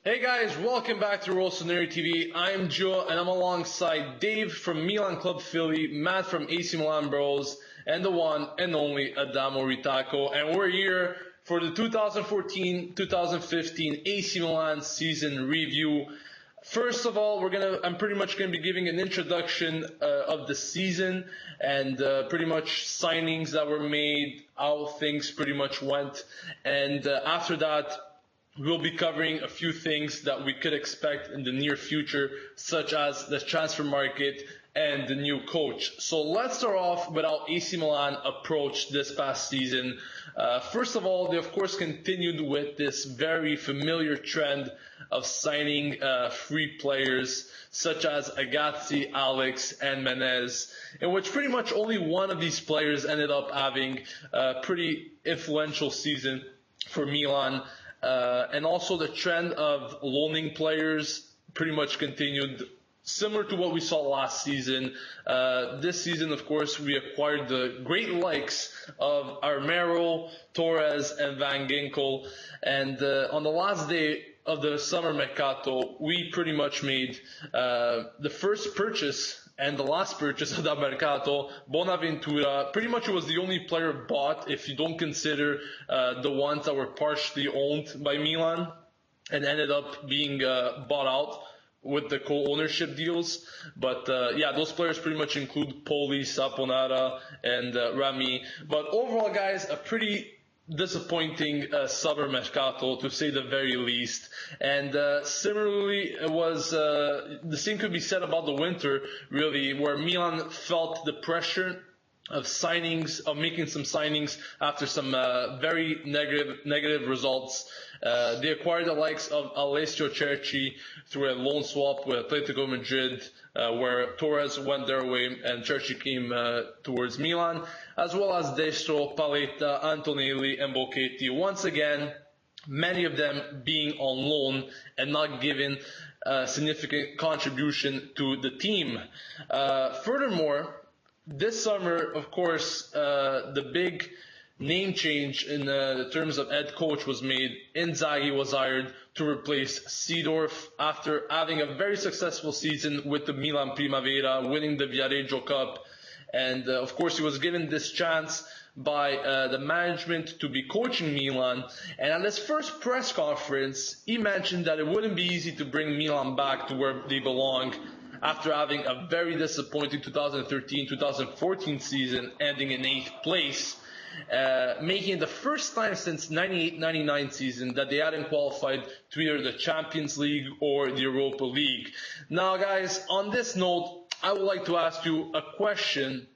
Hey guys, welcome back to Rossoneri TV. I'm Joe and I'm alongside Dave from Milan Club Philly, Matt from AC Milan Bros, and the one and only Adamo Ritaco. And we're here for the 2014-2015 AC Milan season review. First of all, I'm pretty much gonna be giving an introduction of the season and pretty much signings that were made, how things pretty much went, and after that, we'll be covering a few things that we could expect in the near future, such as the transfer market and the new coach. So let's start off with how AC Milan approached this past season. First of all, they of course continued with this very familiar trend of signing free players such as Agazzi, Alex, and Menez, in which pretty much only one of these players ended up having a pretty influential season for Milan. And also the trend of loaning players pretty much continued, similar to what we saw last season. This season, of course, we acquired the great likes of Armero, Torres, and Van Ginkel. And on the last day of the summer mercato, we pretty much made the first purchase and the last purchase of that mercato, Bonaventura. Pretty much it was the only player bought if you don't consider the ones that were partially owned by Milan and ended up being bought out with the co-ownership deals. But yeah, those players pretty much include Poli, Saponara, and Rami. But overall, guys, a pretty disappointing summer mercato, to say the very least. And similarly, it was the same could be said about the winter, really, where Milan felt the pressure of making some signings after some very negative results. They acquired the likes of Alessio Cerci through a loan swap with Atletico Madrid, where Torres went their way and Cerci came towards Milan, as well as Destro, Paletta, Antonelli, and Bocchetti. Once again, many of them being on loan and not given a significant contribution to the team. Furthermore, this summer, of course, the big name change in the terms of head coach was made. Inzaghi was hired to replace Seedorf after having a very successful season with the Milan Primavera, winning the Viareggio Cup. And of course, he was given this chance by the management to be coaching Milan. And at his first press conference, he mentioned that it wouldn't be easy to bring Milan back to where they belong after having a very disappointing 2013-2014 season ending in 8th place. Making it the first time since 98-99 season that they hadn't qualified to either the Champions League or the Europa League. Now, guys, on this note, I would like to ask you a question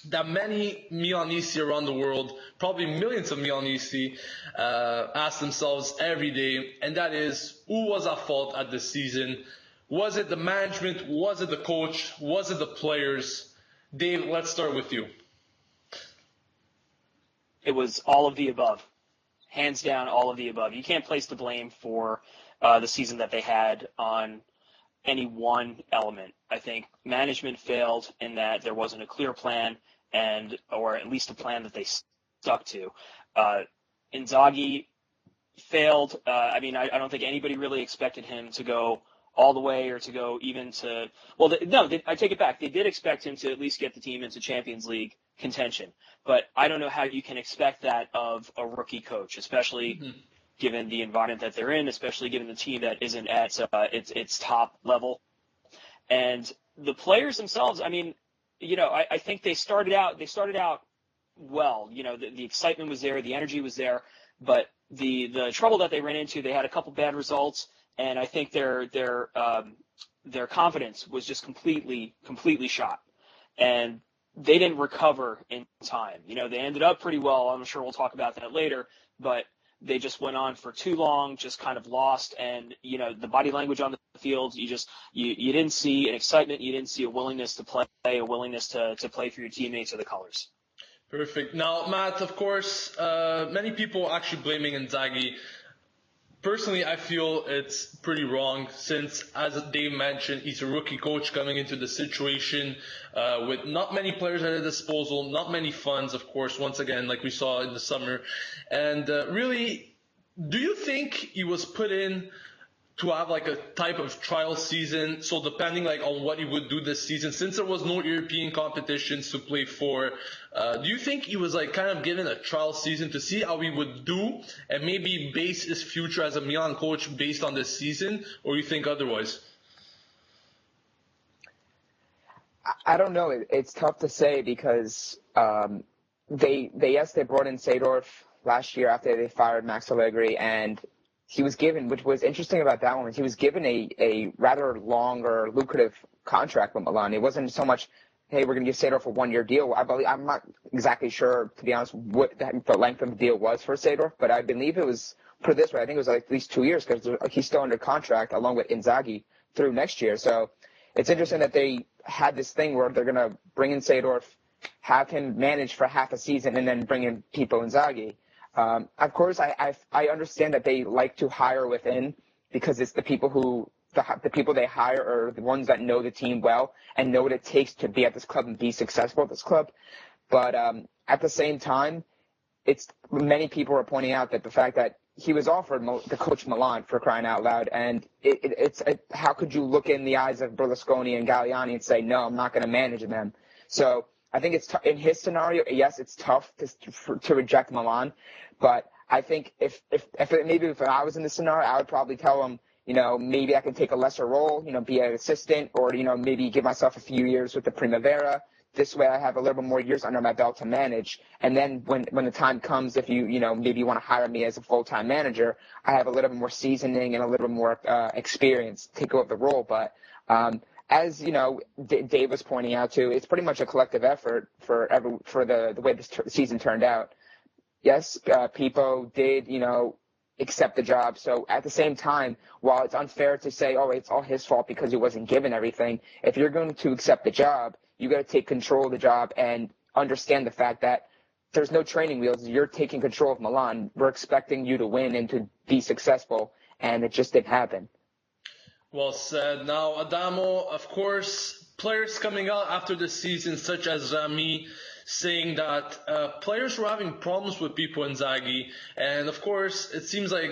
that many Milanisti around the world, probably millions of Milanisti, ask themselves every day, and that is, who was at fault at this season? Was it the management? Was it the coach? Was it the players? Dave, let's start with you. It was all of the above. Hands down, all of the above. You can't place the blame for the season that they had on any one element. I think management failed in that there wasn't a clear plan, or at least a plan that they stuck to. Inzaghi failed. I don't think anybody really expected him to go all the way or to go even to – I take it back. They did expect him to at least get the team into Champions League contention. But I don't know how you can expect that of a rookie coach, especially given the environment that they're in, especially given the team that isn't at its top level. And the players themselves, I think they started out well. The excitement was there, the energy was there, but the trouble that they ran into, they had a couple bad results, and I think their confidence was just completely shot. And they didn't recover in time. They ended up pretty well. I'm sure we'll talk about that later, but they just went on for too long, just kind of lost. And, the body language on the field, you didn't see an excitement. You didn't see a willingness to play, a willingness to play for your teammates or the colors. Perfect. Now, Matt, of course, many people actually blaming Inzaghi. Personally, I feel it's pretty wrong since, as Dave mentioned, he's a rookie coach coming into the situation with not many players at his disposal, not many funds, of course, once again, like we saw in the summer. And really, do you think he was put in to have like a type of trial season. So depending like on what he would do this season, since there was no European competitions to play for, do you think he was like kind of given a trial season to see how he would do and maybe base his future as a Milan coach based on this season, or you think otherwise? I don't know. It's tough to say because they brought in Seedorf last year after they fired Max Allegri, and he was given, which was interesting about that one, he was given a rather long or lucrative contract with Milan. It wasn't so much, hey, we're going to give Seedorf a 1-year deal. I'm not exactly sure, to be honest, what the length of the deal was for Seedorf, but I believe it was, put it this way, I think it was like at least 2 years because he's still under contract along with Inzaghi through next year. So it's interesting that they had this thing where they're going to bring in Seedorf, have him manage for half a season, and then bring in Pippo Inzaghi. Of course, I understand that they like to hire within because it's the people who the people they hire are the ones that know the team well and know what it takes to be at this club and be successful at this club. But at the same time, it's many people are pointing out that the fact that he was offered the coach Milan, for crying out loud, and how could you look in the eyes of Berlusconi and Galliani and say, no, I'm not going to manage them? So I think it's in his scenario, yes, it's tough to reject Milan, but I think if I was in this scenario, I would probably tell him, maybe I can take a lesser role, be an assistant, or maybe give myself a few years with the Primavera. This way I have a little bit more years under my belt to manage. And then when the time comes, if you maybe you want to hire me as a full-time manager, I have a little bit more seasoning and a little bit more experience to take over the role. But as Dave was pointing out too, it's pretty much a collective effort for the way this season turned out. Yes, Pippo did, accept the job. So at the same time, while it's unfair to say, oh, it's all his fault because he wasn't given everything, if you're going to accept the job, you got to take control of the job and understand the fact that there's no training wheels. You're taking control of Milan. We're expecting you to win and to be successful, and it just didn't happen. Well said. Now, Adamo, of course, players coming out after the season, such as Rami, saying that players were having problems with Pippo Inzaghi, and of course, it seems like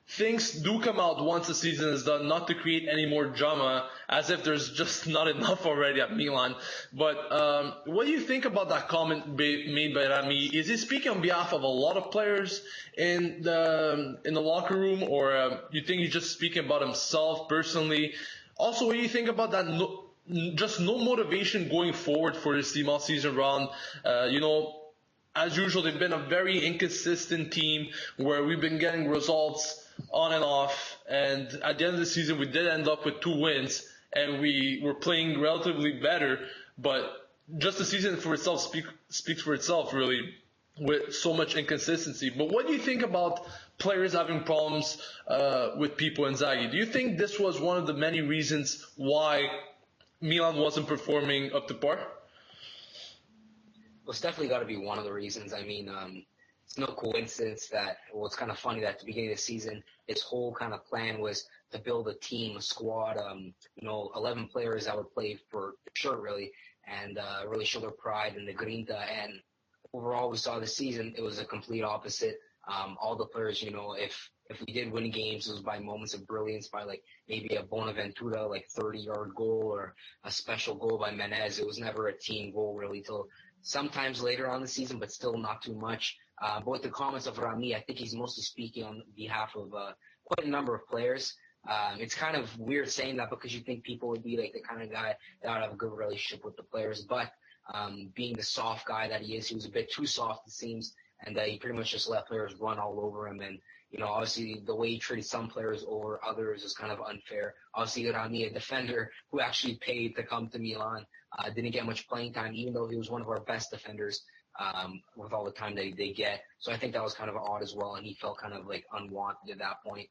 things do come out once the season is done, not to create any more drama, as if there's just not enough already at Milan. But what do you think about that comment made by Rami? Is he speaking on behalf of a lot of players in the locker room, or you think he's just speaking about himself personally? Also, what do you think about that? Just no motivation going forward for this team all season round. As usual, they've been a very inconsistent team where we've been getting results on and off, and at the end of the season we did end up with 2 wins and we were playing relatively better, but just the season for itself speaks for itself, really, with so much inconsistency. But what do you think about players having problems with Pippo Inzaghi? Do you think this was one of the many reasons why Milan wasn't performing up to par? Well, it's definitely got to be one of the reasons. I mean, it's no coincidence that, well, it's kind of funny that at the beginning of the season, his whole kind of plan was to build a team, a squad, 11 players that would play for sure, really, and really show their pride in the Grinta. And overall, we saw this season, it was a complete opposite. All the players, if we did win games, it was by moments of brilliance, by like maybe a Bonaventura, like 30-yard goal, or a special goal by Menez. It was never a team goal, really, till sometimes later on the season, but still not too much. But with the comments of Rami, I think he's mostly speaking on behalf of quite a number of players. It's kind of weird saying that because you think people would be like the kind of guy that would have a good relationship with the players. But being the soft guy that he is, he was a bit too soft, it seems, and he pretty much just let players run all over him. And, obviously the way he treated some players over others is kind of unfair. Obviously, Rami, a defender who actually paid to come to Milan, didn't get much playing time, even though he was one of our best defenders. With all the time that they get. So I think that was kind of odd as well, and he felt kind of like unwanted at that point.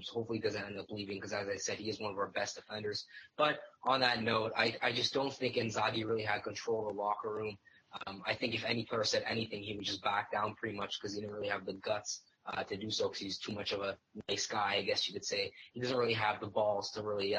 So hopefully he doesn't end up leaving because, as I said, he is one of our best defenders. But on that note, I just don't think Inzaghi really had control of the locker room. I think if any player said anything, he would just back down pretty much because he didn't really have the guts to do so because he's too much of a nice guy, I guess you could say. He doesn't really have the balls to really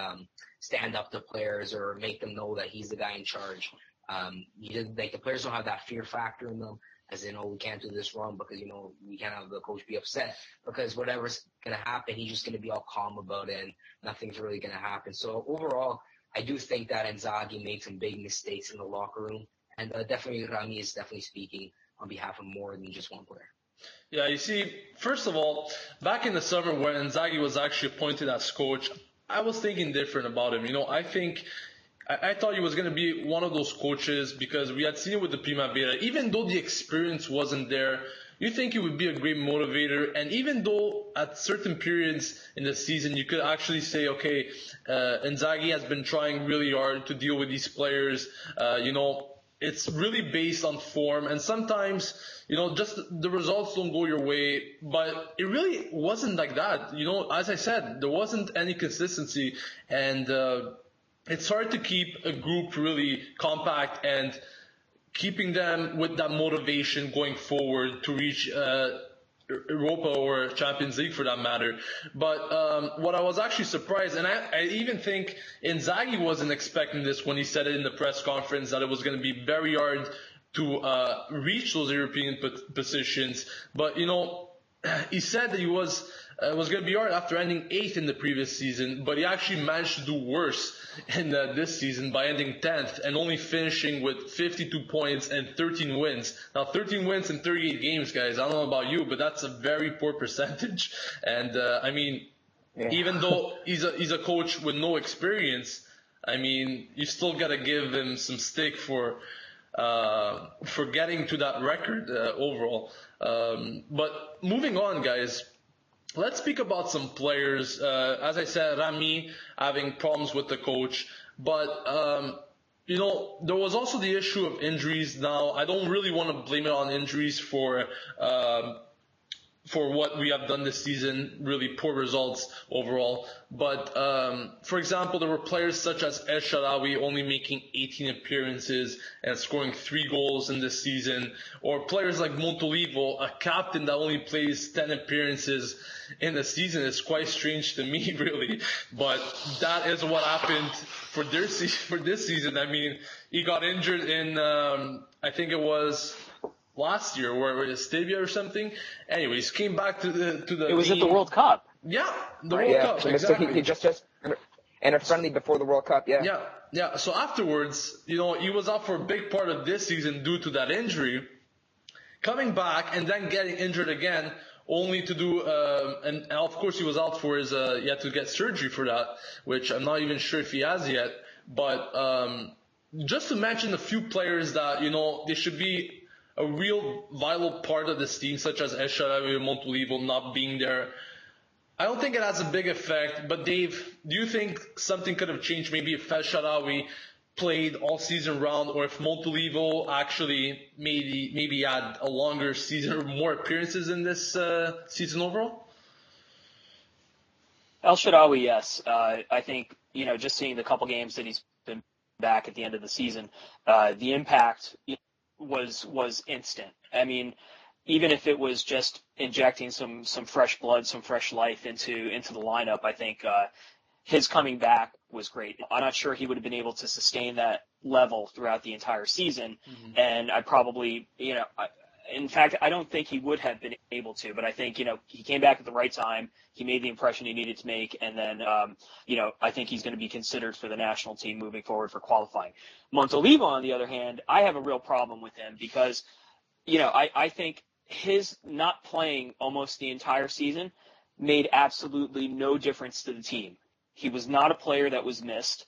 stand up to players or make them know that he's the guy in charge. The players don't have that fear factor in them. as in, oh, we can't do this wrong because, we can't have the coach be upset because whatever's going to happen, he's just going to be all calm about it and nothing's really going to happen. So overall, I do think that Inzaghi made some big mistakes in the locker room, and definitely Rami is definitely speaking on behalf of more than just one player. Yeah, you see, first of all, back in the summer when Inzaghi was actually appointed as coach, I was thinking different about him. I thought he was going to be one of those coaches because we had seen it with the Primavera. Even though the experience wasn't there, you think he would be a great motivator. And even though at certain periods in the season you could actually say, okay, Inzaghi has been trying really hard to deal with these players, it's really based on form. And sometimes, just the results don't go your way. But it really wasn't like that. As I said, there wasn't any consistency. And it's hard to keep a group really compact and keeping them with that motivation going forward to reach Europa or Champions League for that matter. But what I was actually surprised, and I even think Inzaghi wasn't expecting this when he said it in the press conference, that it was going to be very hard to reach those European positions. But, he said that it was going to be hard after ending 8th in the previous season, but he actually managed to do worse in this season by ending 10th and only finishing with 52 points and 13 wins. Now, 13 wins in 38 games, guys, I don't know about you, but that's a very poor percentage. And, even though he's a coach with no experience, you still got to give him some stick for getting to that record overall. But moving on, guys, let's speak about some players. As I said, Rami having problems with the coach. But, there was also the issue of injuries. Now, I don't really want to blame it on injuries for what we have done this season, really poor results overall. But, for example, there were players such as El Shaarawy only making 18 appearances and scoring 3 goals in this season, or players like Montolivo, a captain that only plays 10 appearances in the season. Is quite strange to me, really. But that is what happened for this season. He got injured in, I think it was last year, where Stabia or something. Anyways, came back to the. It was team. at the World Cup. Yeah, the World Cup. Exactly. He just in a friendly before the World Cup. Yeah. Yeah. So afterwards, he was out for a big part of this season due to that injury. Coming back and then getting injured again, only to do, and of course he was out for his, he had to get surgery for that, which I'm not even sure if he has yet. But just to mention a few players that they should be a real vital part of this team, such as El Shaarawy and Montolivo not being there. I don't think it has a big effect, but Dave, do you think something could have changed maybe if El Shaarawy played all season round, or if Montolivo actually maybe had a longer season or more appearances in this season overall? El Shaarawy, yes. I think, just seeing the couple games that he's been back at the end of the season, the impact was instant. Even if it was just injecting some fresh blood, some fresh life into the lineup, I think his coming back was great. I'm not sure he would have been able to sustain that level throughout the entire season, and I probably, in fact, I don't think he would have been able to, but I think, he came back at the right time. He made the impression he needed to make, and then, I think he's going to be considered for the national team moving forward for qualifying. Montolivo, on the other hand, I have a real problem with him because, I think his not playing almost the entire season made absolutely no difference to the team. He was not a player that was missed,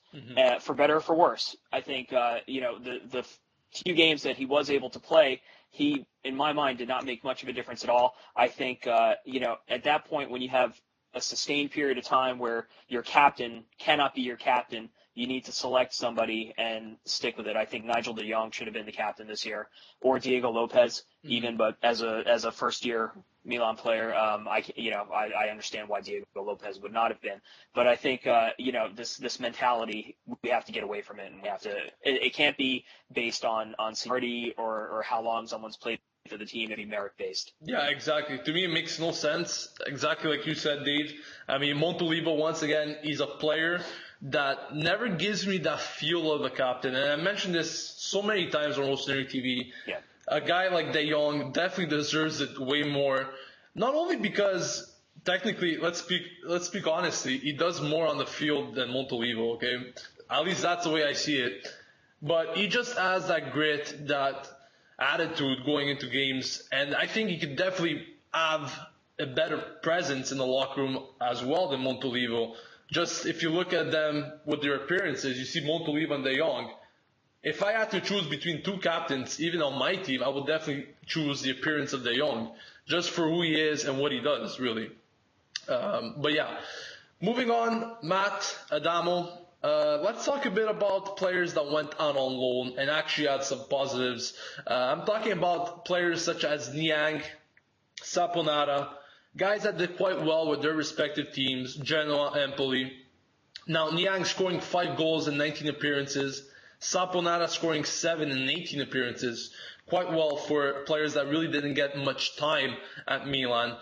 for better or for worse. I think, the few games that he was able to play, he, in my mind, did not make much of a difference at all. I think, at that point when you have a sustained period of time where your captain cannot be your captain, you need to select somebody and stick with it. I think Nigel de Jong should have been the captain this year, or Diego Lopez even, but as a first-year Milan player, I understand why Diego Lopez would not have been. But I think, this mentality, we have to get away from it, and we have to. It can't be based on seniority or how long someone's played for the team. It'd be merit-based. Yeah, exactly. To me, it makes no sense. Exactly like you said, Dave. Montolivo, once again, he's a player that never gives me that feel of a captain. And I mentioned this so many times on Rossoneri TV. Yeah. a guy like De Jong definitely deserves it way more. Not only because technically, let's speak honestly, he does more on the field than Montolivo. Okay, at least that's the way I see it. But he just has that grit, that attitude going into games, and I think he could definitely have a better presence in the locker room as well than Montolivo. Just if you look at them with their appearances, you see Montolivo and De Jong. If I had to choose between two captains, even on my team, I would definitely choose the appearance of De Jong, just for who he is and what he does, really. But yeah, moving on, Matt, Adamo, let's talk a bit about players that went out on loan and actually had some positives. I'm talking about players such as Niang, Saponara, guys that did quite well with their respective teams, Genoa, Empoli. Now, Niang scoring 5 goals in 19 appearances, Saponara scoring 7 in 18 appearances, quite well for players that really didn't get much time at Milan.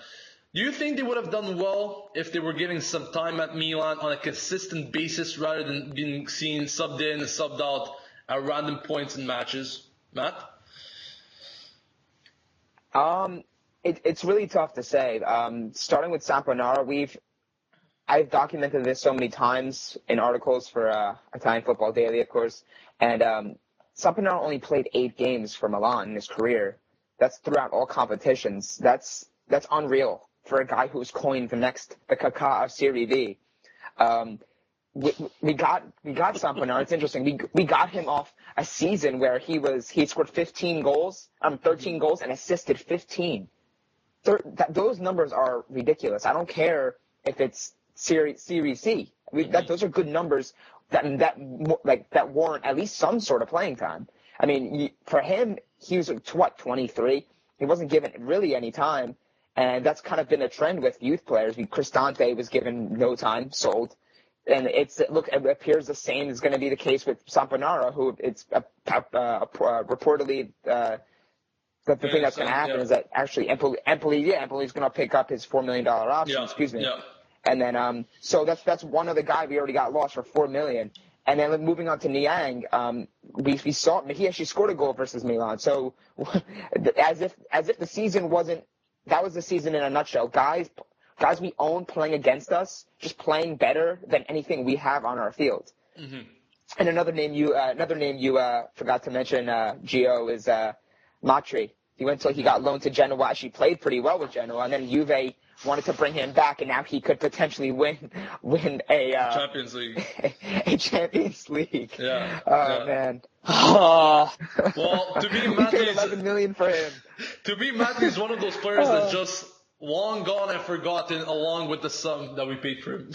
Do you think they would have done well if they were getting some time at Milan on a consistent basis rather than being seen subbed in and subbed out at random points in matches? Matt? It's really tough to say. Starting with Saponara, I've documented this so many times in articles for Italian Football Daily, of course, and Saponara only played 8 games for Milan in his career. That's throughout all competitions. That's unreal for a guy who's coined the Kaká of Serie B. We got Saponara. It's interesting. We got him off a season where he scored 13 goals and assisted 15. Those numbers are ridiculous. I don't care if it's Serie C. Those are good numbers that warrant at least some sort of playing time. I mean, for him, he was 23. He wasn't given really any time, and that's kind of been a trend with youth players. Cristante was given no time, sold, and it appears the same is going to be the case with Saponara, who it's reportedly. The thing that's going to happen is that actually Empoli's going to pick up his $4 million option. Excuse me. Yeah. And then, so that's one other guy we already got lost for $4 million. And then moving on to Niang, we saw he actually scored a goal versus Milan. So as if the season wasn't, that was the season in a nutshell. Guys we own playing against us, just playing better than anything we have on our field. Mm-hmm. And another name you forgot to mention, Gio, is Matri. He got loaned to Genoa. Actually played pretty well with Genoa, and then Juve wanted to bring him back, and now he could potentially win a Champions League. A Champions League. Yeah. Man. Well, to be We paid Matthews, $11 million for him. to be Matthews, one of those players that's just long gone and forgotten, along with the sum that we paid for him.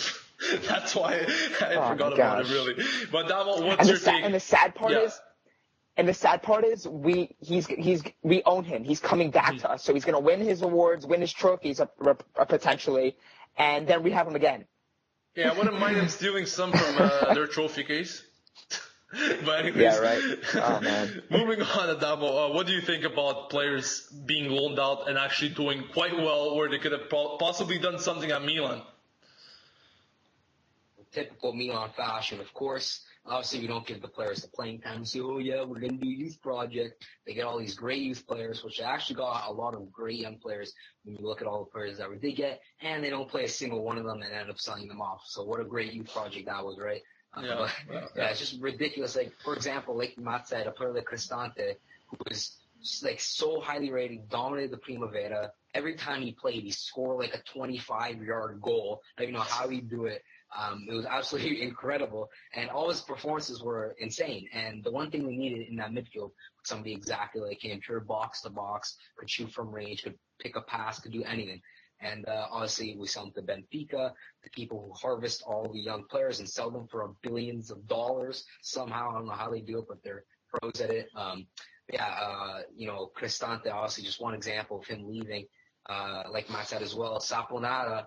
That's why I forgot about it, really. But Damo, what's your take? And the sad part is we own him. He's coming back to us, so he's going to win his awards, win his trophies potentially, and then we have him again. Yeah, I wouldn't mind him stealing some from their trophy case. But anyways, yeah, right. Oh man. Moving on, Adamo, what do you think about players being loaned out and actually doing quite well, where they could have possibly done something at Milan? Typical Milan fashion, of course. Obviously, we don't give the players the playing time. We say, oh, yeah, we're going to do a youth project. They get all these great youth players, which actually got a lot of great young players when you look at all the players that we did get, and they don't play a single one of them and end up selling them off. So what a great youth project that was, right? Yeah, it's just ridiculous. Like, for example, like Matt said, a player like Cristante, who was just, like, so highly rated, dominated the Primavera. Every time he played, he scored like a 25-yard goal. I don't even know how he'd do it. It was absolutely incredible, and all his performances were insane. And the one thing we needed in that midfield was somebody exactly like him, pure box to box, could shoot from range, could pick a pass, could do anything. And obviously, we sell them to Benfica, the people who harvest all the young players and sell them for billions of dollars somehow. I don't know how they do it, but they're pros at it. Cristante, obviously, just one example of him leaving. Like Matt said as well, Saponara.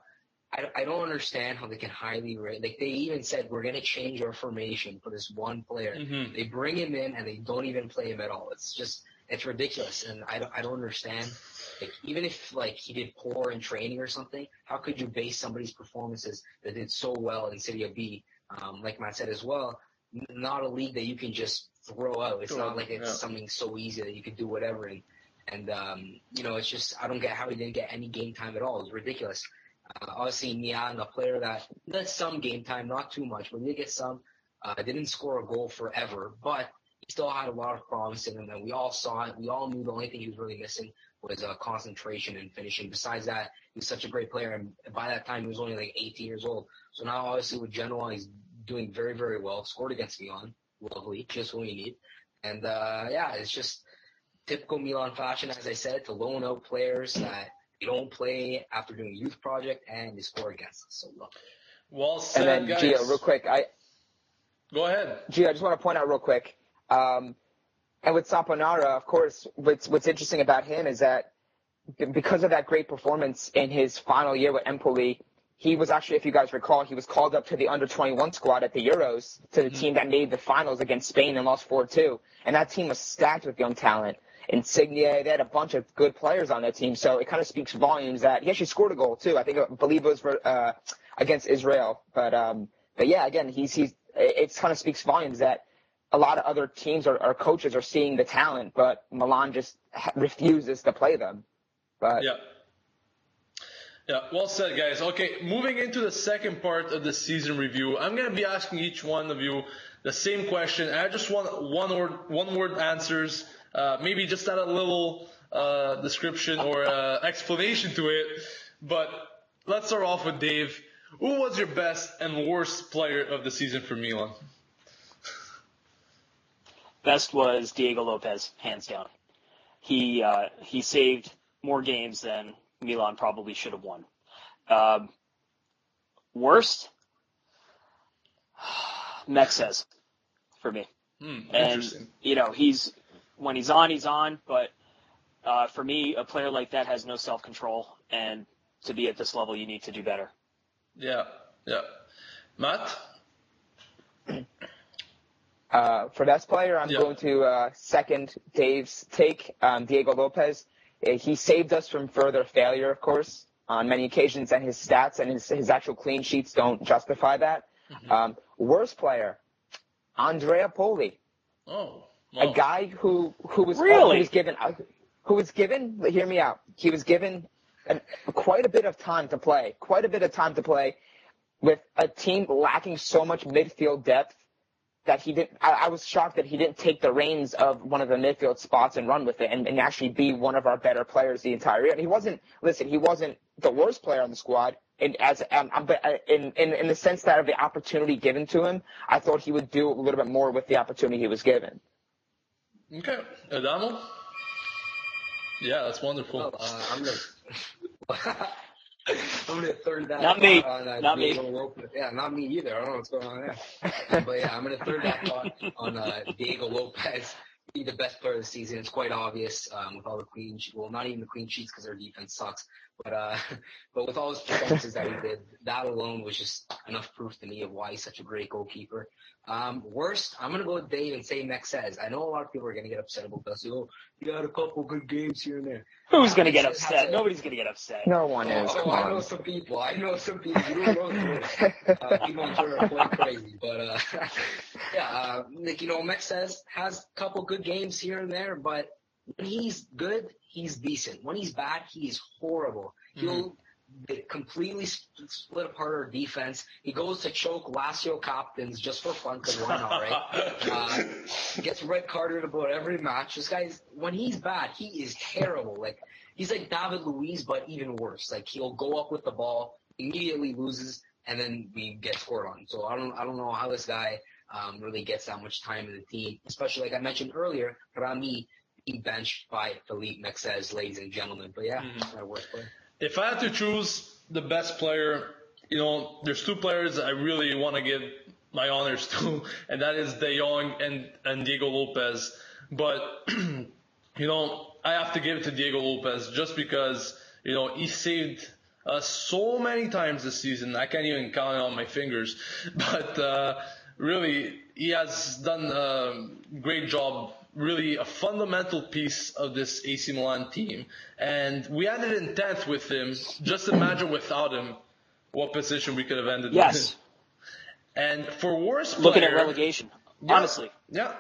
I don't understand how they can highly rate. Like, they even said, we're going to change our formation for this one player. Mm-hmm. They bring him in, and they don't even play him at all. It's ridiculous, and I don't understand. Like, even if, like, he did poor in training or something, how could you base somebody's performances that did so well in Serie B, like Matt said as well, not a league that you can just throw out. It's not like it's something so easy that you could do whatever. And And, it's just, I don't get how he didn't get any game time at all. It's ridiculous. Obviously, Milan, a player that got some game time, not too much, but he did get some. Didn't score a goal forever, but he still had a lot of promise in him, and we all saw it. We all knew the only thing he was really missing was concentration and finishing. Besides that, he was such a great player, and by that time, he was only like 18 years old. So now, obviously, with Genoa, he's doing very, very well. Scored against Milan. Lovely. Just what we need. And, it's just typical Milan fashion, as I said, to loan out players that they don't play after doing a youth project, and they score against us. So, well said, and then, guys. Gio, real quick, Go ahead. Gio, I just want to point out real quick, and with Saponara, of course, what's interesting about him is that because of that great performance in his final year with Empoli, he was actually, if you guys recall, he was called up to the under-21 squad at the Euros, to the team that made the finals against Spain and lost 4-2. And that team was stacked with young talent. Insigne, they had a bunch of good players on that team. So it kind of speaks volumes that he actually scored a goal too. I believe it was for, against Israel. But yeah, again, it kind of speaks volumes that a lot of other teams or coaches are seeing the talent, but Milan just refuses to play them. But yeah, well said, guys. Okay, moving into the second part of the season review, I'm going to be asking each one of you the same question. I just want one-word answers. Maybe just add a little description or explanation to it. But let's start off with Dave. Who was your best and worst player of the season for Milan? Best was Diego Lopez, hands down. He saved more games than Milan probably should have won. Worst? Mexes for me. Interesting. And, when he's on, but for me, a player like that has no self-control, and to be at this level, you need to do better. Yeah. Matt? For best player, I'm going to second Dave's take, Diego Lopez. He saved us from further failure, of course, on many occasions, and his stats and his actual clean sheets don't justify that. Worst player, Andrea Poli. Oh. Wow. A guy who was given, hear me out, he was given quite a bit of time to play with a team lacking so much midfield depth that he didn't. I was shocked that he didn't take the reins of one of the midfield spots and run with it and actually be one of our better players the entire year. And he wasn't the worst player on the squad. And but in the sense that of the opportunity given to him, I thought he would do a little bit more with the opportunity he was given. Okay, Adamo. Yeah, that's wonderful. I'm gonna third that. Not me. Not me. Yeah, not me either. I don't know what's going on there. But yeah, I'm gonna third that thought on Diego Lopez. Be the best player of the season. It's quite obvious with all the clean sheets. Well, not even the clean sheets because our defense sucks. But with all his performances that he did, that alone was just enough proof to me of why he's such a great goalkeeper. Worst, I'm gonna go with Dave and say Mexes. I know a lot of people are gonna get upset about this. You had a couple good games here and there. Who's gonna get upset? Nobody's gonna get upset. No one is. I know some people. You don't know people on Twitter are quite crazy. But Mexes has a couple good games here and there, but when he's good, he's decent. When he's bad, he's horrible. He'll completely split apart our defense. He goes to choke Lazio captains just for fun, because why not, right? Gets red carded about every match. This guy's, when he's bad, he is terrible. Like, he's like David Luiz, but even worse. Like, he'll go up with the ball, immediately loses, and then we get scored on. So I don't know how this guy really gets that much time in the team, especially like I mentioned earlier, Rami being benched by Felipe Mexes, ladies and gentlemen. But yeah, my worst player. If I had to choose the best player, there's two players I really want to give my honors to, and that is De Jong and Diego Lopez. But, I have to give it to Diego Lopez just because, he saved us so many times this season. I can't even count it on my fingers. But really, he has done a great job. Really a fundamental piece of this AC Milan team. And we ended in 10th with him. Just imagine without him what position we could have ended in. And for worst player... Looking at relegation, honestly. Yeah.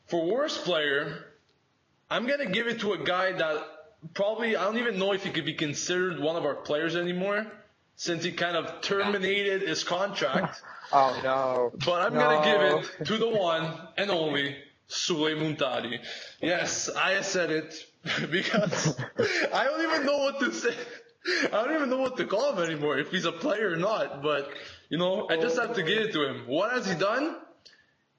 For worst player, I'm going to give it to a guy that probably, I don't even know if he could be considered one of our players anymore, since he kind of terminated his contract. Oh, no. But I'm going to give it to the one and only Sule Muntari. Yes, I said it because I don't even know what to say. I don't even know what to call him anymore, if he's a player or not. But, I just have to give it to him. What has he done?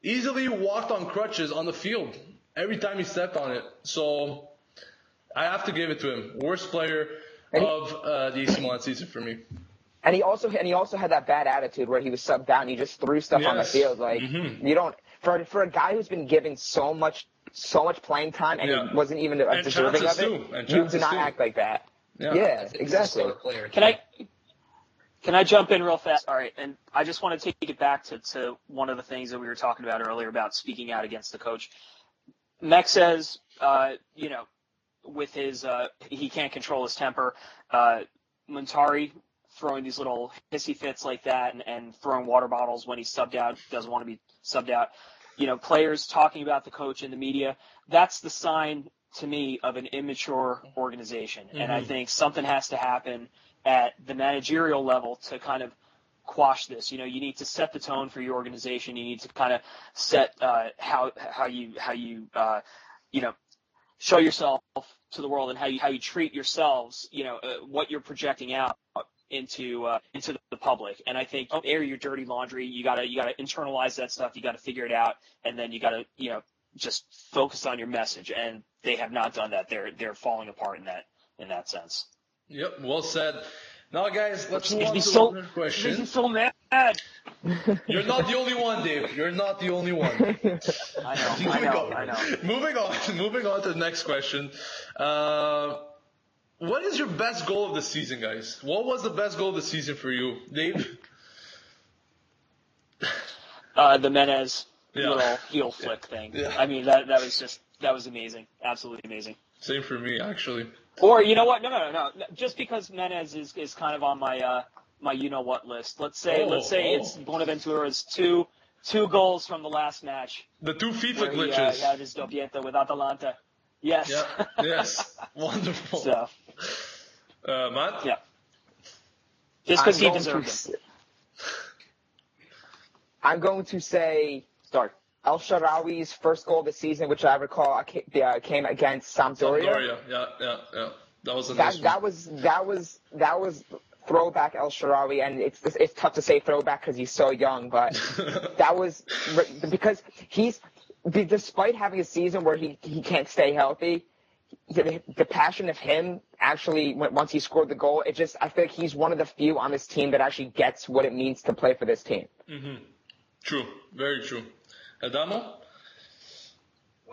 Easily walked on crutches on the field every time he stepped on it. So I have to give it to him. Worst player of the AC Milan season for me. And he also had that bad attitude where he was subbed down. He just threw stuff on the field. Like you don't for a guy who's been given so much playing time and he wasn't even deserving of it. You do not act like that. Yeah, exactly. Can I jump in real fast? All right, and I just want to take it back to one of the things that we were talking about earlier about speaking out against the coach. Meck says, with his he can't control his temper. Muntari throwing these little hissy fits like that and throwing water bottles when he's subbed out, doesn't want to be subbed out. Players talking about the coach in the media. That's the sign to me of an immature organization. And I think something has to happen at the managerial level to kind of quash this. You need to set the tone for your organization. You need to kind of set how you show yourself to the world and how you treat yourselves. What you're projecting out into the public. And I think don't air your dirty laundry. You gotta internalize that stuff. You gotta figure it out, and then you gotta just focus on your message. And they have not done that. They're falling apart in that sense. Yep, well said. Now, guys, let's move on to another question. Makes me so mad. You're not the only one, Dave. You're not the only one. I know. Moving on to the next question. What is your best goal of the season, guys? What was the best goal of the season for you, Dave? The Menez little heel flick thing. Yeah. I mean, that was amazing. Absolutely amazing. Same for me, actually. Or you know what? No. Just because Menez is kind of on my my what list. Let's say it's Bonaventura's two goals from the last match. The two FIFA glitches. He had his doppietta with Atalanta. Yes. Yeah. Yes. Wonderful. So, Matt? Yeah. Just because he deserves it. I'm going to say El Shaarawy's first goal of the season, which I recall came against Sampdoria. Yeah. That was that was throwback El Shaarawy, and it's tough to say throwback because he's so young, but that was because despite having a season where he can't stay healthy, the passion of him actually once he scored the goal, I feel like he's one of the few on this team that actually gets what it means to play for this team. Mm-hmm. True, very true. Adamo?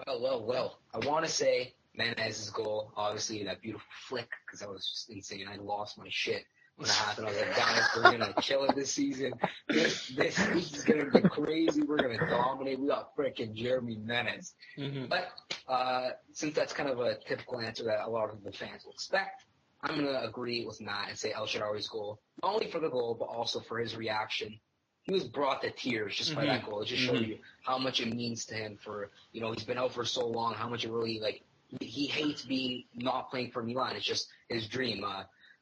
Well. I want to say Menez's goal, obviously that beautiful flick, because that was just insane. I lost my shit when it happened. I was like, guys, we're going to kill it this season. This is going to be crazy. We're going to dominate. We got freaking Jeremy Menez. Mm-hmm. But since that's kind of a typical answer that a lot of the fans will expect, I'm going to agree with Matt and say El Shaarawy's goal, not only for the goal, but also for his reaction. He was brought to tears just by that goal. It just showed you how much it means to him for, he's been out for so long, how much it really, he hates not playing for Milan. It's just his dream.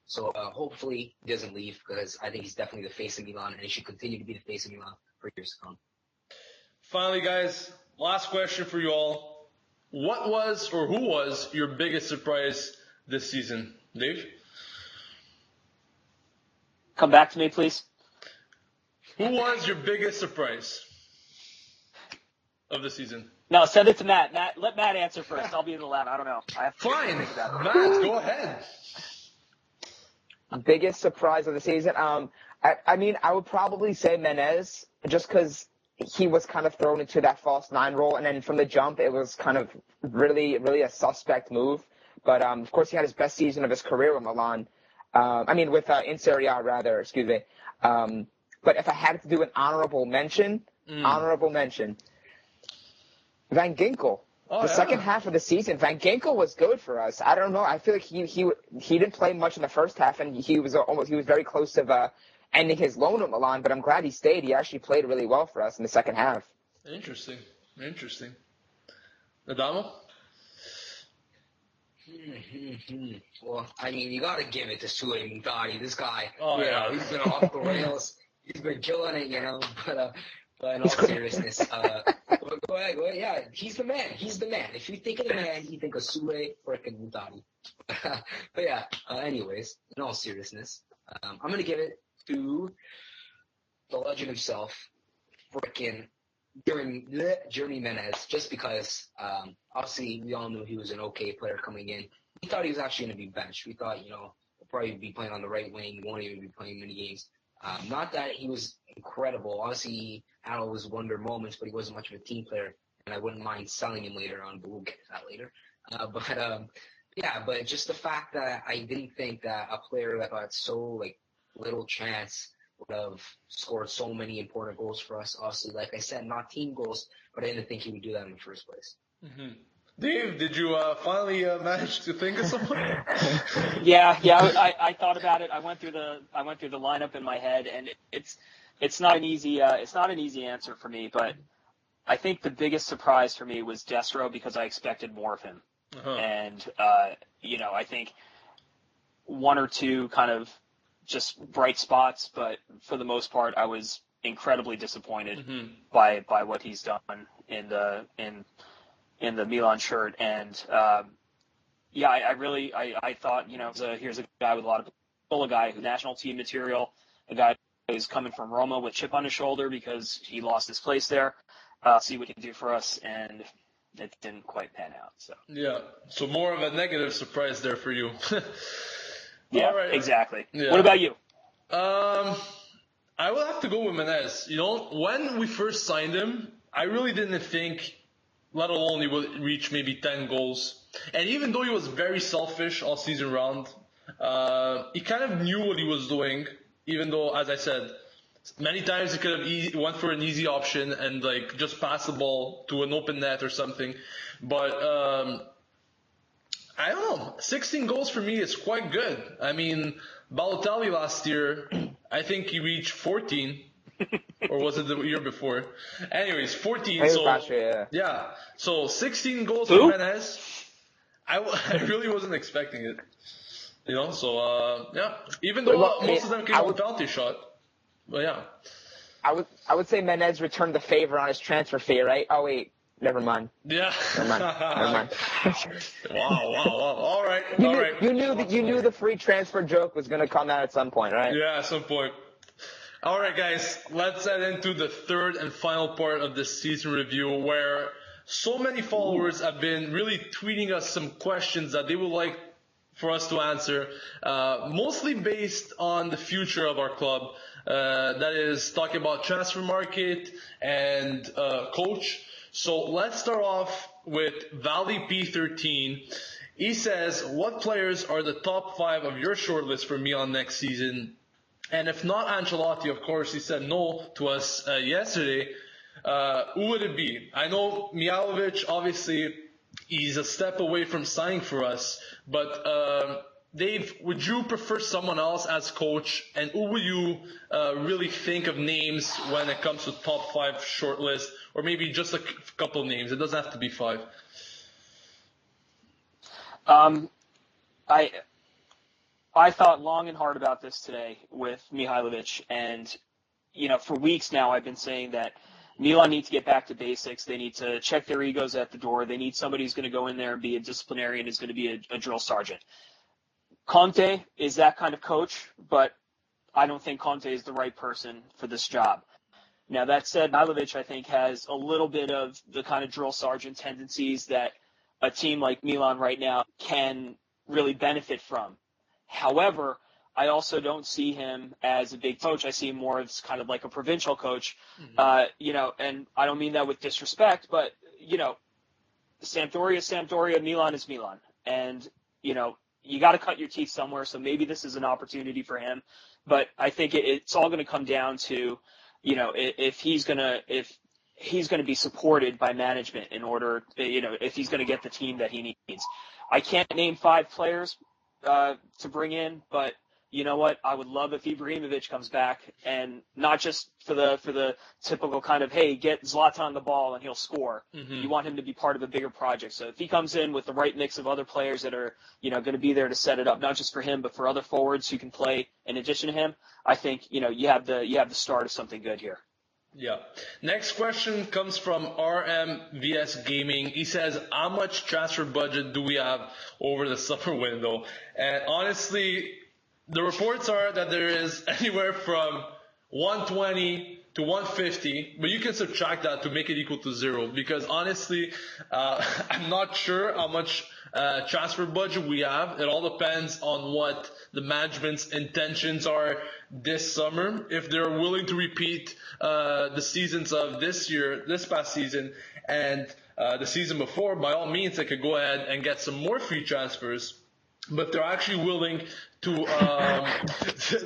So hopefully he doesn't leave, because I think he's definitely the face of Milan, and he should continue to be the face of Milan for years to come. Finally, guys, last question for you all. What was or who was your biggest surprise this season? Dave? Come back to me, please. Who was your biggest surprise of the season? No, send it to Matt. Let Matt answer first. I'll be in the lab. I don't know. Fine. Matt, go ahead. Biggest surprise of the season? I mean, I would probably say Menez, just because he was kind of thrown into that false nine role, and then from the jump, it was kind of really, really a suspect move. But of course, he had his best season of his career with Milan. In Serie A, rather. Excuse me. But if I had to do an honorable mention, Van Ginkel. Second half of the season, Van Ginkel was good for us. I don't know. I feel like he didn't play much in the first half, and he was very close to ending his loan at Milan. But I'm glad he stayed. He actually played really well for us in the second half. Interesting. Adamo? Well, I mean, you got to give it to Sule Muthadi. This guy, Oh, yeah. he's been off the rails. He's been killing it, But in all seriousness, go ahead. Yeah, he's the man. He's the man. If you think of the man, you think of Sule freaking Muthadi. But yeah, anyways, in all seriousness, I'm going to give it to the legend himself, freaking Jeremy Menez, just because obviously we all knew he was an okay player coming in. We thought he was actually going to be benched. We thought, he'll probably be playing on the right wing. He won't even be playing many games. Not that he was incredible. Obviously, he had all his wonder moments, but he wasn't much of a team player, and I wouldn't mind selling him later on, but we'll get to that later. But just the fact that I didn't think that a player that got so little chance would have scored so many important goals for us. Obviously, like I said, not team goals, but I didn't think he would do that in the first place. Mm-hmm. Dave, did you finally manage to think of someone? Yeah. I thought about it. I went through the lineup in my head, and it's not an easy answer for me. But I think the biggest surprise for me was Destro, because I expected more of him, and I think one or two kind of just bright spots, but for the most part, I was incredibly disappointed by what he's done in the Milan shirt. And I thought, here's a guy with a guy who's national team material, a guy who's coming from Roma with chip on his shoulder because he lost his place there. See what he can do for us, and it didn't quite pan out. So more of a negative surprise there for you. Yeah, right. Exactly. Yeah. What about you? I will have to go with Menez. When we first signed him, I really didn't think, let alone he would reach maybe 10 goals. And even though he was very selfish all season round, he kind of knew what he was doing, even though, as I said, many times he could have went for an easy option and just pass the ball to an open net or something. But I don't know. 16 goals for me is quite good. I mean, Balotelli last year, I think he reached 14. Or was it the year before? Anyways, 14. So, last year, yeah. So 16 goals Who? for Menez. I really wasn't expecting it. So, yeah. Even though most of them came on penalty shot. But, yeah. I would say Menez returned the favor on his transfer fee, right? Oh, wait. Never mind. Yeah. Never mind. Wow. All right. You knew the free transfer joke was going to come out at some point, right? Yeah, at some point. All right, guys. Let's head into the third and final part of this season review, where so many followers have been really tweeting us some questions that they would like for us to answer, mostly based on the future of our club. That is talking about transfer market and coach. So let's start off with Valley P13. He says, what players are the top 5 of your shortlist for Milan next season? And if not Ancelotti, of course, he said no to us yesterday. Who would it be? I know Mihajlovic, obviously, he's a step away from signing for us. But Dave, would you prefer someone else as coach? And who would you really think of names when it comes to top 5 shortlist? Or maybe just a couple of names. It doesn't have to be 5. I thought long and hard about this today with Mihajlovic, and for weeks now I've been saying that Milan needs to get back to basics. They need to check their egos at the door. They need somebody who's going to go in there and be a disciplinarian, who's going to be a drill sergeant. Conte is that kind of coach, but I don't think Conte is the right person for this job. Now, that said, Mihajlovic, I think, has a little bit of the kind of drill sergeant tendencies that a team like Milan right now can really benefit from. However, I also don't see him as a big coach. I see him more as kind of like a provincial coach, and I don't mean that with disrespect, but, Sampdoria is Sampdoria, Milan is Milan. And, you got to cut your teeth somewhere, so maybe this is an opportunity for him. But I think it's all going to come down to, if he's going to be supported by management in order, if he's going to get the team that he needs. I can't name 5 players to bring in, but you know what, I would love if Ibrahimovic comes back, and not just for the typical kind of, hey, get Zlatan the ball and he'll score. Mm-hmm. You want him to be part of a bigger project. So if he comes in with the right mix of other players that are, going to be there to set it up, not just for him, but for other forwards who can play in addition to him, I think, you have the start of something good here. Yeah. Next question comes from RMVS Gaming. He says, how much transfer budget do we have over the summer window? And honestly, the reports are that there is anywhere from 120 to 150, but you can subtract that to make it equal to 0, because honestly, I'm not sure how much transfer budget we have. It all depends on what the management's intentions are this summer. If they're willing to repeat the seasons of this past season, and the season before, by all means, they could go ahead and get some more free transfers. But they're actually willing to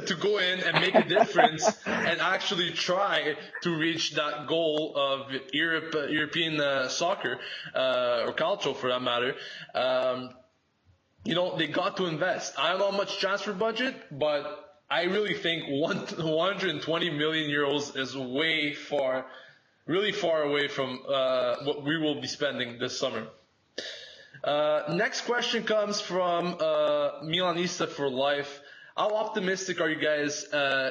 to go in and make a difference and actually try to reach that goal of European soccer or culture, for that matter. They got to invest. I don't know how much transfer budget, but I really think 120 million euros is really far away from what we will be spending this summer. Next question comes from Milanista for Life. How optimistic are you guys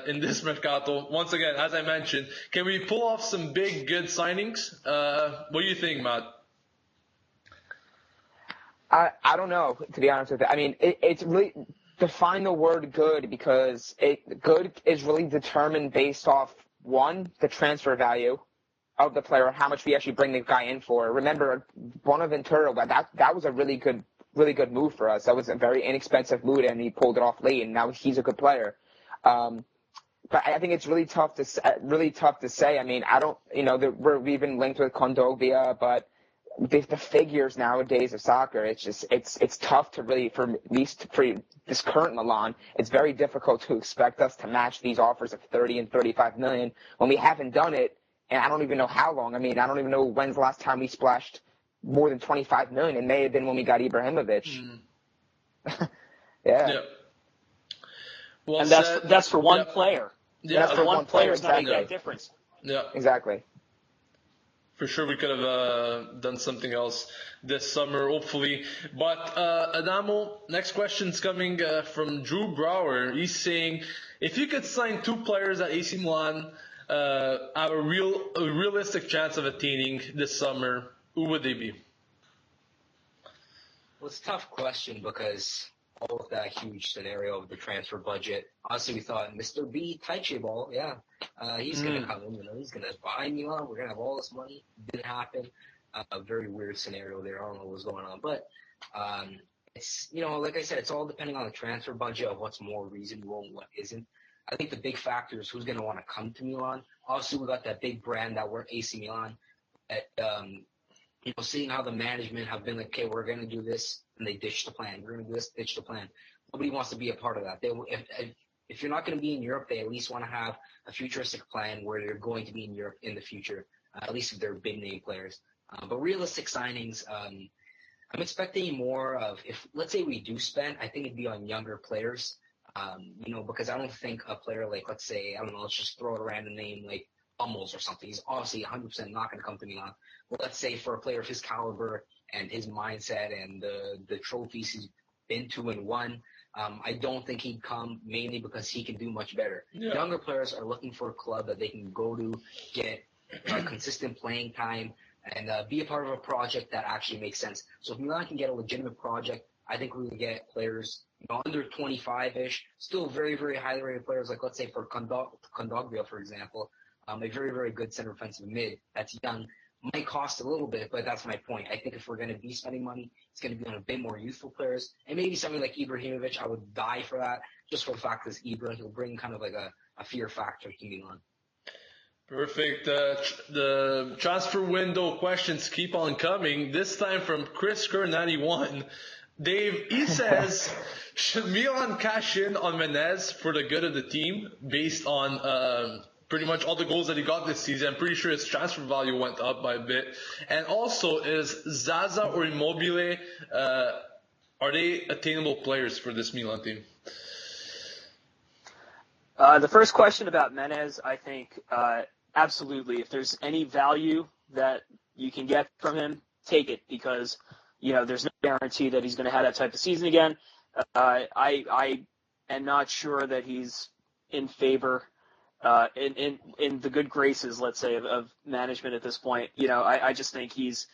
in this Mercato? Once again, as I mentioned, can we pull off some big, good signings? What do you think, Matt? I don't know, to be honest with you. I mean, it's really define the word good, because good is really determined based off, one, the transfer value of the player, how much we actually bring the guy in for. Remember, Bonaventura, that was a really good move for us. That was a very inexpensive move, and he pulled it off late, and now he's a good player. But I think it's really tough to say. I mean, I don't, we've been linked with Kondogbia, but the figures nowadays of soccer, it's tough to really, for at least for this current Milan, it's very difficult to expect us to match these offers of 30 and 35 million when we haven't done it. And I don't even know how long. I mean, I don't even know when's the last time we splashed more than 25 million. It may have been when we got Ibrahimovic. Yeah. Well, and that's for one player. Yeah, that's for one player. It's not exactly. making a difference. Yeah. Exactly. For sure, we could have done something else this summer, hopefully. But Adamo, next question's coming from Drew Brower. He's saying, if you could sign 2 players at AC Milan, have a realistic chance of attaining this summer, who would they be? Well, it's a tough question because all of that huge scenario of the transfer budget. Honestly, we thought Mr. B, Taichi Ball, he's going to come in, he's going to buy Milan. We're going to have all this money. Didn't happen. A very weird scenario there. I don't know what's going on. But it's, like I said, it's all depending on the transfer budget of what's more reasonable and what isn't. I think the big factor is who's going to want to come to Milan. Obviously, we got that big brand that we're AC Milan. Seeing how the management have been like, okay, we're going to do this, and they ditch the plan. We're going to do this, ditch the plan. Nobody wants to be a part of that. If you're not going to be in Europe, they at least want to have a futuristic plan where they're going to be in Europe in the future, at least if they're big name players. But realistic signings, I'm expecting more of, if let's say we do spend, I think it'd be on younger players. Because I don't think a player like, let's say, I don't know, let's just throw a random name like Hummels or something. He's obviously 100% not going to come to Milan. But let's say for a player of his caliber and his mindset and the trophies he's been to and won, I don't think he'd come, mainly because he can do much better. Yeah. Younger players are looking for a club that they can go to, get consistent playing time, and be a part of a project that actually makes sense. So if Milan can get a legitimate project, I think we would get players under 25-ish, still very, very highly rated players, like let's say for Kondogbia, for example, a very, very good center offensive mid that's young. Might cost a little bit, but that's my point. I think if we're going to be spending money, it's going to be on a bit more youthful players. And maybe something like Ibrahimovic, I would die for that, just for the fact that Ibra, he'll bring kind of like a fear factor to Milan. Perfect. The transfer window questions keep on coming, this time from Chris Kerr91. Dave, he says, should Milan cash in on Menez for the good of the team based on pretty much all the goals that he got this season? I'm pretty sure his transfer value went up by a bit. And also, is Zaza or Immobile, are they attainable players for this Milan team? The first question about Menez, I think absolutely. If there's any value that you can get from him, take it, because there's no guarantee that he's going to have that type of season again. I am not sure that he's in favor in the good graces, let's say, of management at this point. I just think he's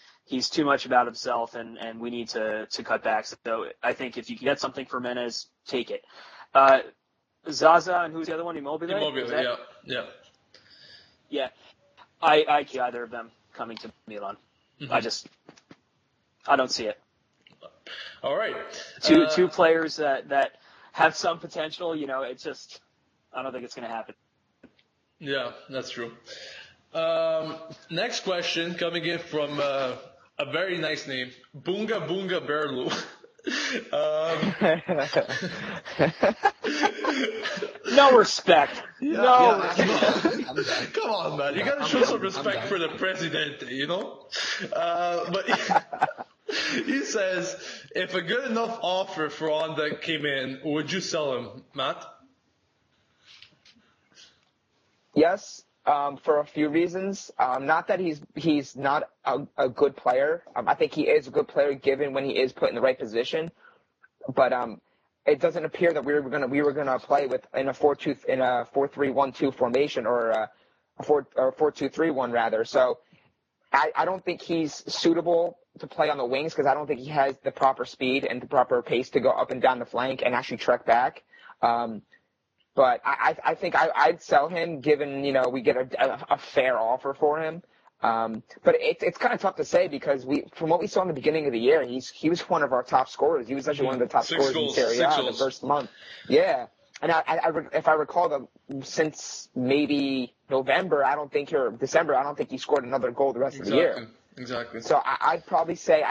too much about himself, and we need to cut back. So I think if you can get something for Menez, take it. Zaza, and who's the other one? Immobile? Yeah. Yeah. I see either of them coming to Milan. Mm-hmm. I don't see it. All right. Two players that have some potential, it's just, I don't think it's going to happen. Yeah, that's true. Next question coming in from a very nice name, Bunga Bunga Berlu. No respect. Come on, man. You gotta show some respect for the president, But he says, if a good enough offer for Honda came in, would you sell him, Matt? Yes, for a few reasons. Not that he's not a good player. I think he is a good player given when he is put in the right position. But it doesn't appear that we were gonna play in a 4-3-1-2 formation, or a 4-2-3-1 rather. So I don't think he's suitable to play on the wings, because I don't think he has the proper speed and the proper pace to go up and down the flank and actually trek back. But I think I'd sell him, given we get a fair offer for him. But it's kind of tough to say, because from what we saw in the beginning of the year, he was one of our top scorers. He was actually one of the top scorers in Serie A in the first month. Yeah, and if I recall, since maybe November, December, I don't think he scored another goal the rest of the year. Exactly. So I'd probably say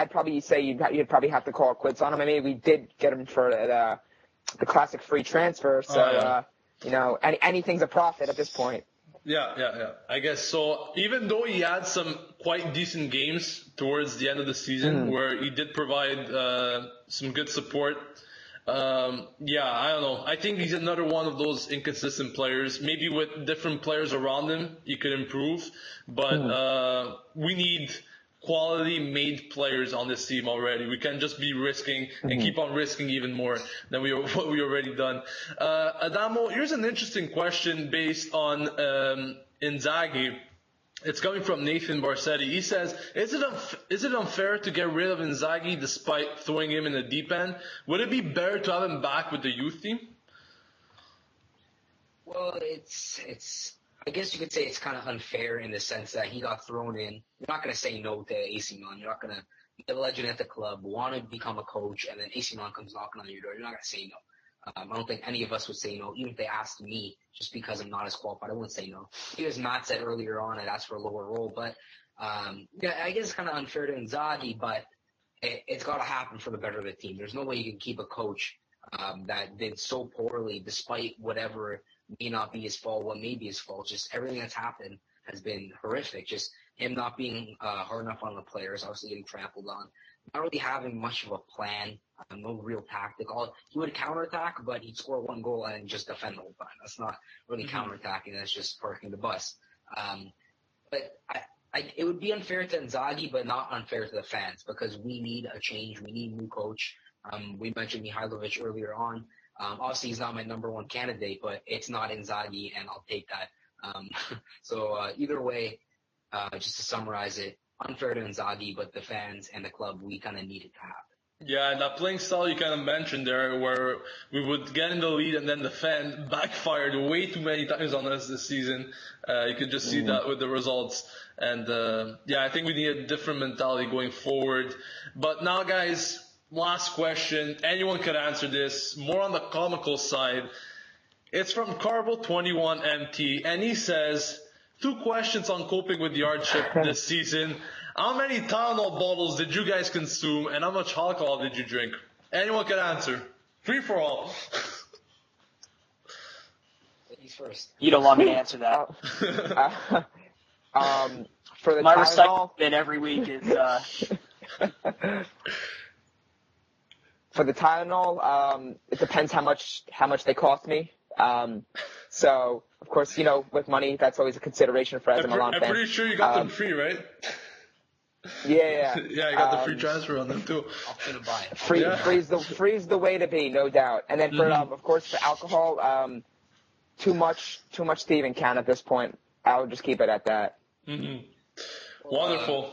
you'd probably have to call it quits on him. I mean, we did get him for the classic free transfer. So anything's a profit at this point. Yeah. I guess so. Even though he had some quite decent games towards the end of the season, where he did provide some good support, I don't know. I think he's another one of those inconsistent players. Maybe with different players around him, he could improve. But we need quality-made players on this team already. We can't just be risking and keep on risking even more than what we already done. Adamo, here's an interesting question based on Inzaghi. It's coming from Nathan Barsetti. He says, is it unfair to get rid of Inzaghi despite throwing him in the deep end? Would it be better to have him back with the youth team? Well, I guess you could say it's kind of unfair in the sense that he got thrown in. You're not going to say no to AC Milan. You're not going to be a legend at the club, want to become a coach, and then AC Milan comes knocking on your door. You're not going to say no. I don't think any of us would say no, even if they asked me, just because I'm not as qualified. I wouldn't say no. As Matt said earlier on, I'd ask for a lower role. But I guess it's kind of unfair to Inzaghi, but it's got to happen for the better of the team. There's no way you can keep a coach that did so poorly, despite whatever may not be his fault, what may be his fault. Just everything that's happened has been horrific. Just him not being hard enough on the players, obviously getting trampled on, not really having much of a plan, no real tactic. He would counterattack, but he'd score one goal and just defend the whole time. That's not really counterattacking. That's just parking the bus. But it would be unfair to Inzaghi, but not unfair to the fans, because we need a change. We need a new coach. We mentioned Mihailovic earlier on. Obviously, he's not my number one candidate, but it's not Inzaghi, and I'll take that. So either way, just to summarize it, unfair to Inzaghi, but the fans and the club, we kind of need it to happen. Yeah, and that playing style you kind of mentioned there, where we would get in the lead and then the fan backfired way too many times on us this season. You could just see that with the results. And I think we need a different mentality going forward. But now, guys, last question. Anyone could answer this. More on the comical side. It's from Carbo21MT, and he says, 2 questions on coping with the hardship this season. How many Tylenol bottles did you guys consume, and how much alcohol did you drink? Anyone can answer. Free for all. Ladies first. You don't want me to answer that. For the My Tylenol, recycling bin every week is... For the Tylenol, it depends how much they cost me. So, of course, with money, that's always a consideration for AC Milan I'm fans. pretty sure you got them free, right? Yeah. Yeah, you got the free transfer on them too. I'm gonna buy it. Free's the way to be, no doubt. And then for of course for alcohol, too much to even count at this point. I would just keep it at that. Wonderful.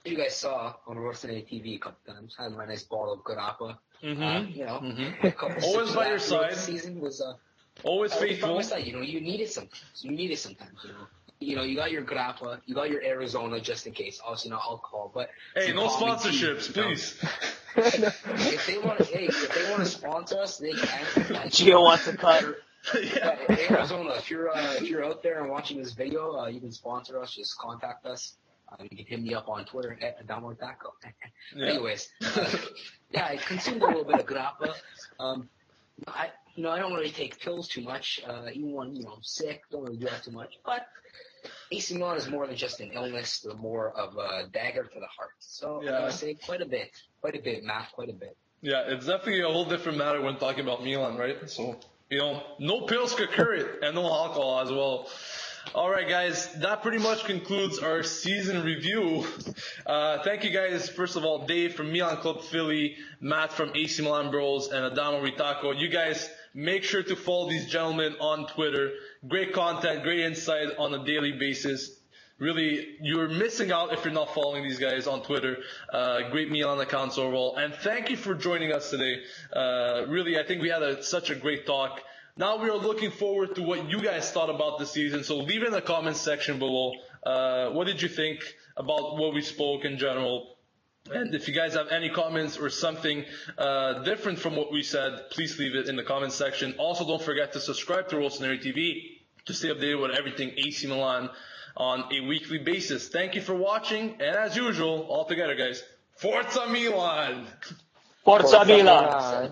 You guys saw on Rossoneri TV a couple times. I had my nice bottle of grappa. Always by your side. Season was Always by faithful. my side. You need it sometimes. You got your grappa, you got your Arizona just in case. Obviously not alcohol, but Hey, no sponsorships, please. if they want to sponsor us, they can. Gio wants to cut. Yeah, Arizona, if you're out there and watching this video, you can sponsor us. Just contact us. You can hit me up on Twitter at Adamo. Anyways, I consumed a little bit of grappa. I don't really take pills too much. Even when I'm sick, don't really do that too much. But AC Milan is more than just an illness; they're more of a dagger to the heart. So I'm gonna say quite a bit, Matt, quite a bit. Yeah, it's definitely a whole different matter when talking about Milan, right? So, no pills could cure it, and no alcohol as well. All right, guys, that pretty much concludes our season review. Thank you guys, first of all, Dave from Milan Club Philly, Matt from AC Milan Bros, and Adamo Ritako. You guys make sure to follow these gentlemen on Twitter. Great content, great insight on a daily basis. Really, you're missing out if you're not following these guys on Twitter. Great Milan accounts overall. And thank you for joining us today. Really, I think we had such a great talk. Now we are looking forward to what you guys thought about the season. So leave it in the comments section below. What did you think about what we spoke in general? And if you guys have any comments or something different from what we said, please leave it in the comments section. Also, don't forget to subscribe to Rossoneri TV to stay updated with everything AC Milan on a weekly basis. Thank you for watching. And as usual, all together, guys, Forza Milan! Forza Milan!